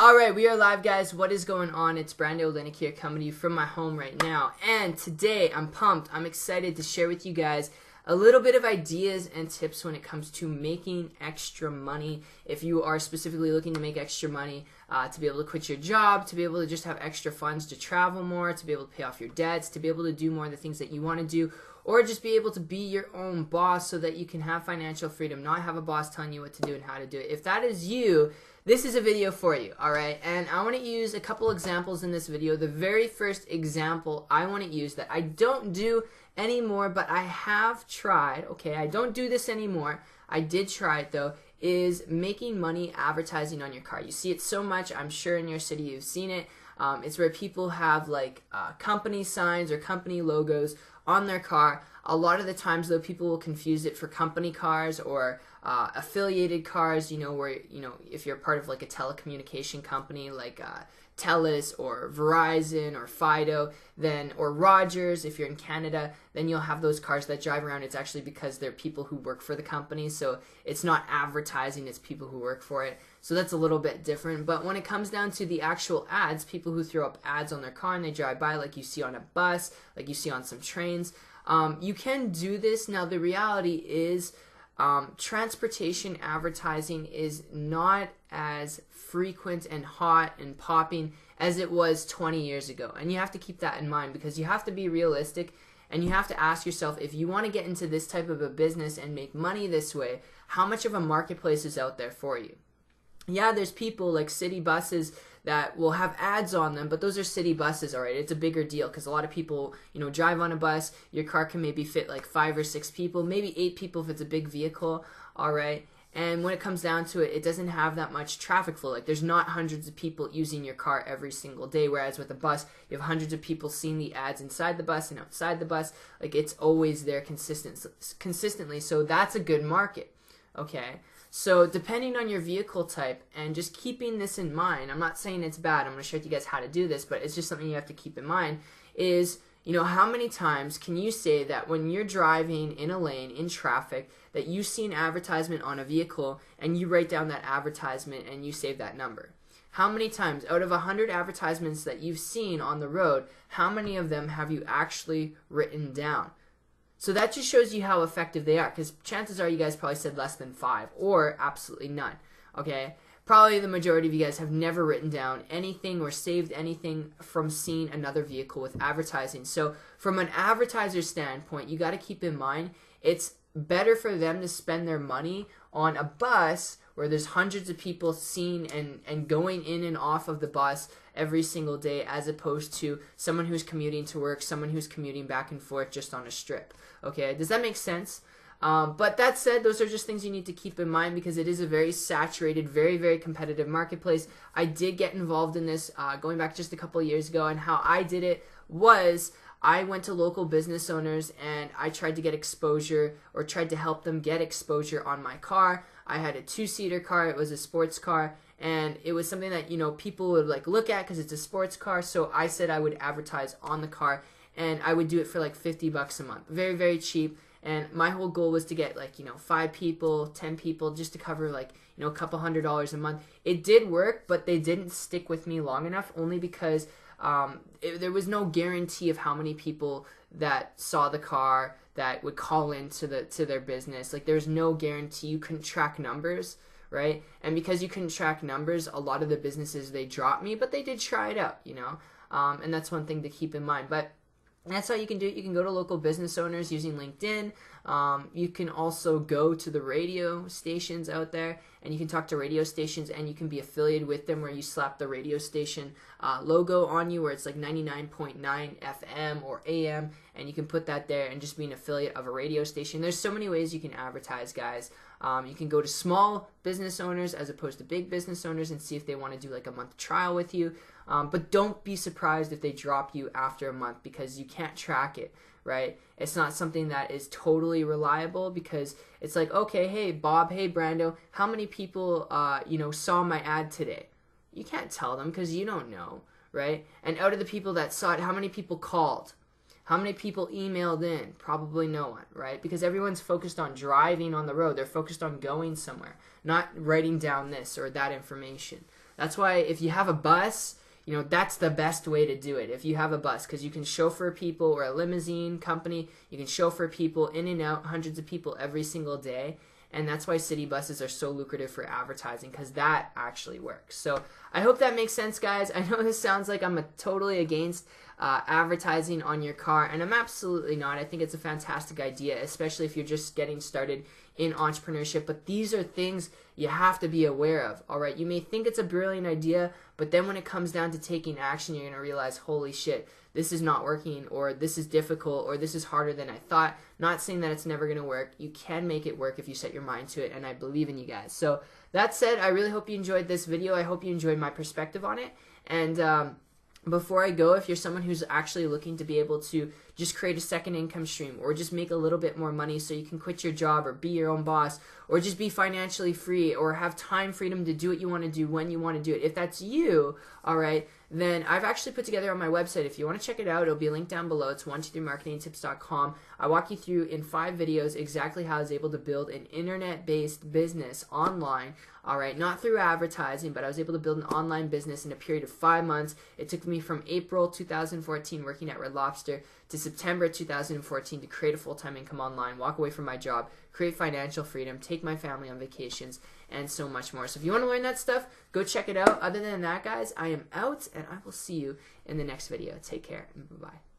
Alright, we are live, guys. What is going on? It's Brando Olenek here, coming to you from my home right now. And today, I'm pumped. I'm excited to share with you guys a little bit of ideas and tips when it comes to making extra money. If you are specifically looking to make extra money, to be able to quit your job, to be able to just have extra funds to travel more, to be able to pay off your debts, to be able to do more of the things that you want to do, or just be able to be your own boss so that you can have financial freedom, not have a boss telling you what to do and how to do it. If that is you, this is a video for you, alright? And I want to use a couple examples in this video. The very first example I want to use that I don't do anymore, but I have tried, okay? I don't do this anymore. I did try it though, is making money advertising on your car. You see it so much, I'm sure in your city you've seen it. It's where people have like company signs or company logos on their car. A lot of the times though, people will confuse it for company cars or affiliated cars, you know, where, you know, if you're part of like a telecommunication company like TELUS or Verizon or Fido, then, or Rogers, if you're in Canada, then you'll have those cars that drive around. It's actually because they're people who work for the company, so it's not advertising, it's people who work for it. So that's a little bit different. But when it comes down to the actual ads, people who throw up ads on their car and they drive by, like you see on a bus, like you see on some trains, you can do this. Now the reality is transportation advertising is not as frequent and hot and popping as it was 20 years ago. And you have to keep that in mind because you have to be realistic and you have to ask yourself, if you want to get into this type of a business and make money this way, how much of a marketplace is out there for you? Yeah, there's people like city buses that will have ads on them, but those are city buses, alright? It's a bigger deal because a lot of people, you know, drive on a bus. Your car can maybe fit like 5 or 6 people, maybe 8 people if it's a big vehicle, alright? And when it comes down to it, it doesn't have that much traffic flow. Like there's not hundreds of people using your car every single day, whereas with a bus, you have hundreds of people seeing the ads inside the bus and outside the bus. Like it's always there consistently, so that's a good market, okay? So depending on your vehicle type and just keeping this in mind, I'm not saying it's bad, I'm going to show you guys how to do this, but it's just something you have to keep in mind is, you know, how many times can you say that when you're driving in a lane in traffic that you see an advertisement on a vehicle and you write down that advertisement and you save that number? How many times out of 100 advertisements that you've seen on the road, how many of them have you actually written down? So that just shows you how effective they are, because chances are you guys probably said less than 5 or absolutely none, okay? Probably the majority of you guys have never written down anything or saved anything from seeing another vehicle with advertising. So from an advertiser's standpoint, you got to keep in mind it's better for them to spend their money on a bus where there's hundreds of people seeing and going in and off of the bus every single day as opposed to someone who's commuting to work, someone who's commuting back and forth just on a strip. Okay, does that make sense? But that said, those are just things you need to keep in mind because it is a very saturated, very, very competitive marketplace. I did get involved in this going back just a couple of years ago, and how I did it was I went to local business owners and I tried to get exposure or tried to help them get exposure on my car. I had a 2-seater car, it was a sports car, and it was something that, you know, people would like look at because it's a sports car, so I said I would advertise on the car and I would do it for like 50 bucks a month. Very, very cheap. And my whole goal was to get like, you know, 5 people, 10 people just to cover like, you know, a couple $100s a month. It did work, but they didn't stick with me long enough only because there was no guarantee of how many people that saw the car that would call into their business. Like there's no guarantee. You couldn't track numbers, right? And because you couldn't track numbers, a lot of the businesses, they dropped me, but they did try it out, you know? And that's one thing to keep in mind. But that's how you can do it. You can go to local business owners using LinkedIn. You can also go to the radio stations out there and you can talk to radio stations and you can be affiliated with them where you slap the radio station logo on you where it's like 99.9 FM or AM, and you can put that there and just be an affiliate of a radio station. There's so many ways you can advertise, guys. You can go to small business owners as opposed to big business owners and see if they want to do like a month trial with you. But don't be surprised if they drop you after a month because you can't track it, right? It's not something that is totally reliable because it's like, okay, hey, Bob, hey, Brando, how many people, you know, saw my ad today? You can't tell them because you don't know, right? And out of the people that saw it, how many people called? How many people emailed in? Probably no one, right? Because everyone's focused on driving on the road. They're focused on going somewhere, not writing down this or that information. That's why if you have a bus, you know, that's the best way to do it. If you have a bus, because you can chauffeur people, or a limousine company, you can chauffeur people in and out, hundreds of people every single day. And that's why city buses are so lucrative for advertising, because that actually works. So I hope that makes sense, guys. I know this sounds like I'm totally against advertising on your car, and I'm absolutely not. I think it's a fantastic idea, especially if you're just getting started in entrepreneurship. But these are things you have to be aware of, all right? You may think it's a brilliant idea, but then when it comes down to taking action, you're going to realize, holy shit, this is not working, or this is difficult, or this is harder than I thought. Not saying that it's never going to work. You can make it work if you set your mind to it, and I believe in you guys. So that said, I really hope you enjoyed this video. I hope you enjoyed my perspective on it. And before I go, if you're someone who's actually looking to be able to just create a second income stream, or just make a little bit more money so you can quit your job, or be your own boss, or just be financially free, or have time freedom to do what you want to do when you want to do it, if that's you, all right, then I've actually put together on my website, if you want to check it out, it'll be linked down below. It's 123marketingtips.com. I walk you through in 5 videos exactly how I was able to build an internet-based business online, all right, not through advertising, but I was able to build an online business in a period of 5 months. It took me from April 2014 working at Red Lobster to September 2014 to create a full-time income online, walk away from my job, create financial freedom, take my family on vacations, and so much more. So if you want to learn that stuff, go check it out. Other than that, guys, I am out, and I will see you in the next video. Take care, and bye-bye.